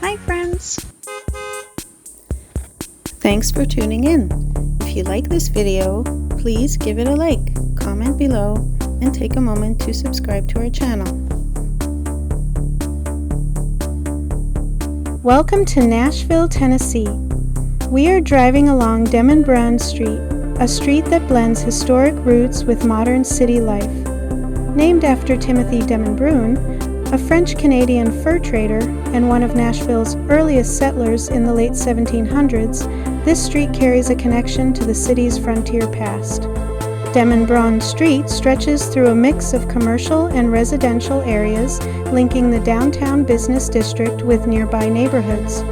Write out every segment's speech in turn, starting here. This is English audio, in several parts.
Hi friends! Thanks for tuning in. If you like this video, please give it a like, comment below, and take a moment to subscribe to our channel. Welcome to Nashville, Tennessee. We are driving along Demonbreun Street, a street that blends historic roots with modern city life. Named after Timothy Demonbreun, a French-Canadian fur trader and one of Nashville's earliest settlers in the late 1700s, this street carries a connection to the city's frontier past. Demonbreun Street stretches through a mix of commercial and residential areas, linking the downtown business district with nearby neighborhoods.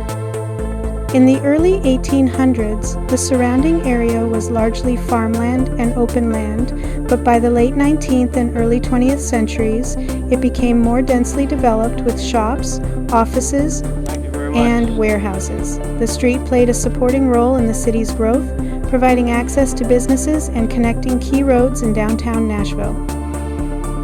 In the early 1800s, the surrounding area was largely farmland and open land, but by the late 19th and early 20th centuries, it became more densely developed with shops, offices, and warehouses. The street played a supporting role in the city's growth, providing access to businesses and connecting key roads in downtown Nashville.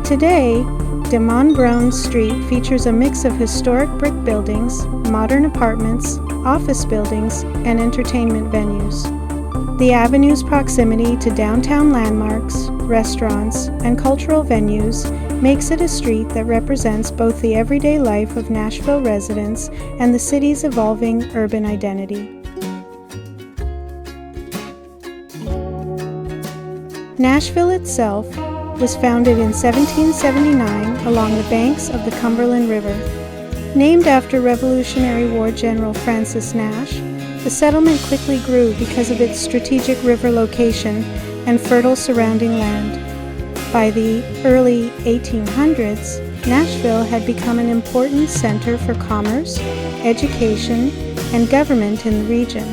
Today, Demonbreun Street features a mix of historic brick buildings, modern apartments, office buildings, and entertainment venues. The avenue's proximity to downtown landmarks, restaurants, and cultural venues makes it a street that represents both the everyday life of Nashville residents and the city's evolving urban identity. Nashville itself was founded in 1779 along the banks of the Cumberland River. Named after Revolutionary War General Francis Nash, the settlement quickly grew because of its strategic river location and fertile surrounding land. By the early 1800s, Nashville had become an important center for commerce, education, and government in the region.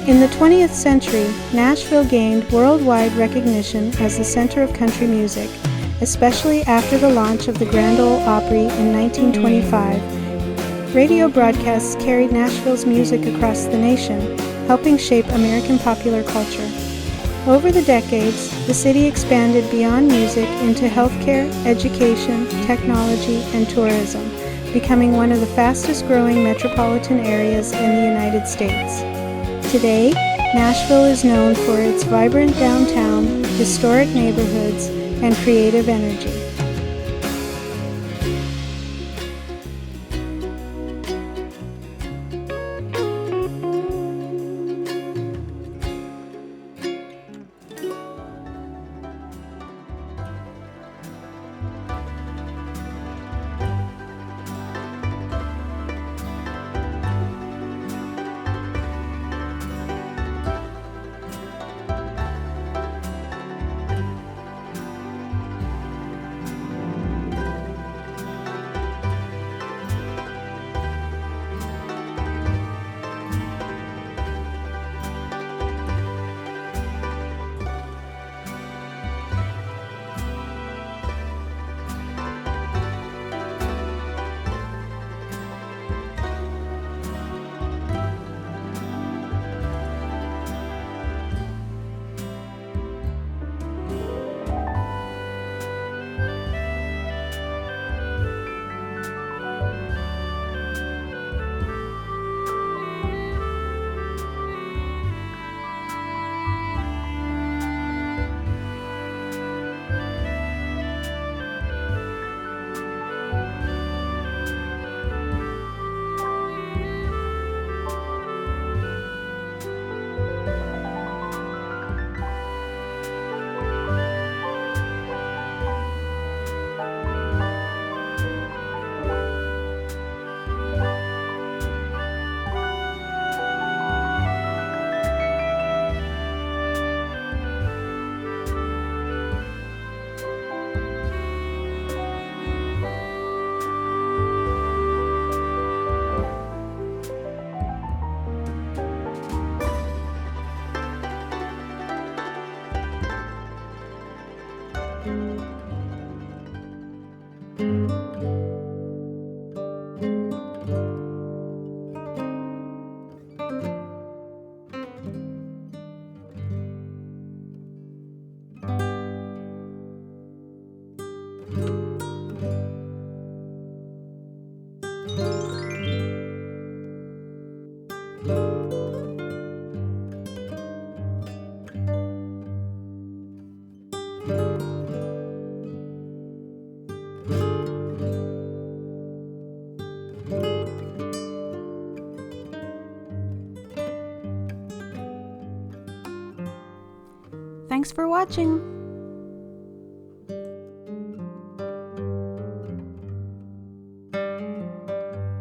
In the 20th century, Nashville gained worldwide recognition as the center of country music, especially after the launch of the Grand Ole Opry in 1925. Radio broadcasts carried Nashville's music across the nation, helping shape American popular culture. Over the decades, the city expanded beyond music into healthcare, education, technology, and tourism, becoming one of the fastest-growing metropolitan areas in the United States. Today, Nashville is known for its vibrant downtown, historic neighborhoods, and creative energy. Thanks for watching!